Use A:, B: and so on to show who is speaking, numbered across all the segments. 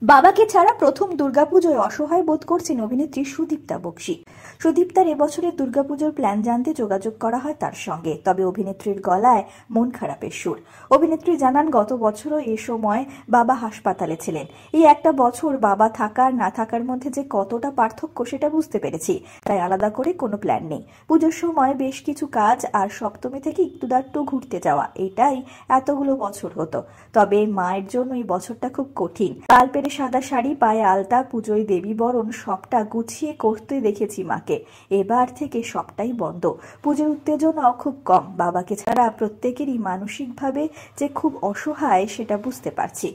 A: বাবাকে ছাড়া প্রথম দুর্গাপুজোয় অসহায় বোধ করছেন অভিনেত্রী সুদীপ্তা বক্সী। সুদীপ্তার এবছরের দুর্গাপুজোর প্ল্যান জানতে যোগাযোগ করা হয় তার সঙ্গে, তবে অভিনেত্রীর গলায় মন খারাপের সুর। অভিনেত্রী জানান, গত বছরও এ সময় বাবা হাসপাতালে ছিলেন। এই একটা বছর বাবা থাকার না থাকার মধ্যে যে কতটা পার্থক্য সেটা বুঝতে পেরেছি, তাই আলাদা করে কোনো প্ল্যান নেই। পুজোর সময় বেশ কিছু কাজ আর সপ্তমী থেকে একটু ঘুরতে যাওয়া, এটাই এতগুলো বছর হতো। তবে মায়ের জন্য এই বছরটা খুব কঠিন। লাল পেরে সাদা শাড়ি, পায়ে আলতা, পুজোয় দেবী বরণ সবটা গুছিয়ে করতে দেখেছি মাকে। এবার থেকে সবটাই বন্ধ। পুজোর উত্তেজনাও খুব কম। বাবাকে ছাড়া প্রত্যেকেরই মানসিকভাবে যে খুব অসহায় সেটা বুঝতে পারছি।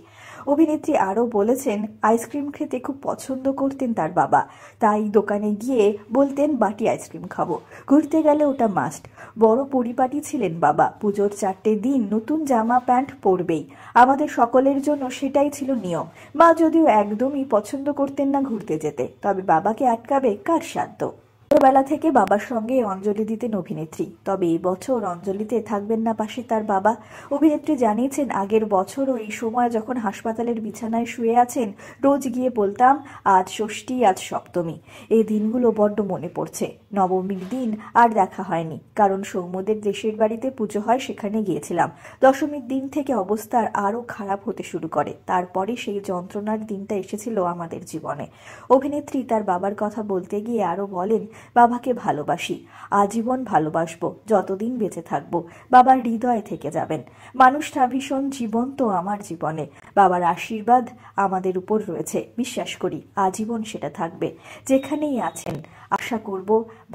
A: অভিনেত্রী আরও বলেছেন, আইসক্রিম খেতে খুব পছন্দ করতেন তার বাবা, তাই দোকানে গিয়ে বলতেন বাটি আইসক্রিম খাবো। ঘুরতে গেলে ওটা মাস্ট। বড় পরিপাটি ছিলেন বাবা। পুজোর 4টে দিন নতুন জামা প্যান্ট পরবেই। আমাদের সকলের জন্য সেটাই ছিল নিয়ম। মা যদিও একদমই পছন্দ করতেন না ঘুরতে যেতে, তবে বাবাকে আটকাবে কার সাধ্য। ছোটবেলা থেকে বাবার সঙ্গে অঞ্জলি দিতেন অভিনেত্রী, তবে এই বছর অঞ্জলিতে থাকবেন না পাশে তার বাবা। অভিনেত্রী জানিয়েছেন, আগের বছরও এই সময় যখন হাসপাতালের বিছানায় শুয়ে আছেন, রোজ গিয়ে বলতাম আজ ষষ্ঠী, আজ সপ্তমী। এই দিনগুলো বড্ড মনে পড়ছে। নবমীর দিন আর দেখা হয়নি, কারণ সৌম্যদের দেশের বাড়িতে পুজো হয়, সেখানে গিয়েছিলাম। দশমীর দিন থেকে অবস্থা আরও খারাপ হতে শুরু করে, তারপরে সেই যন্ত্রণার দিনটা এসেছিল আমাদের জীবনে। অভিনেত্রী তার বাবার কথা বলতে গিয়ে আরও বলেন, বাবাকে ভালোবাসি, আজীবন ভালোবাসবো, যতদিন বেঁচে থাকবো। বাবার হৃদয়ে থেকে যাবেন। মানুষটা ভীষণ জীবন্ত আমার জীবনে। বাবার আশীর্বাদ আমাদের উপর রয়েছে, বিশ্বাস করি আজীবন সেটা থাকবে। যেখানেই আছেন আশা করব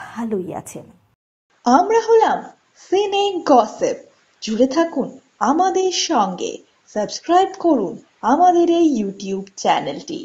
A: ভালোই আছেন।
B: আমরা হলাম সিনে গসিপ। জুড়ে থাকুন আমাদের সঙ্গে, সাবস্ক্রাইব করুন আমাদের এই ইউটিউব চ্যানেলটি।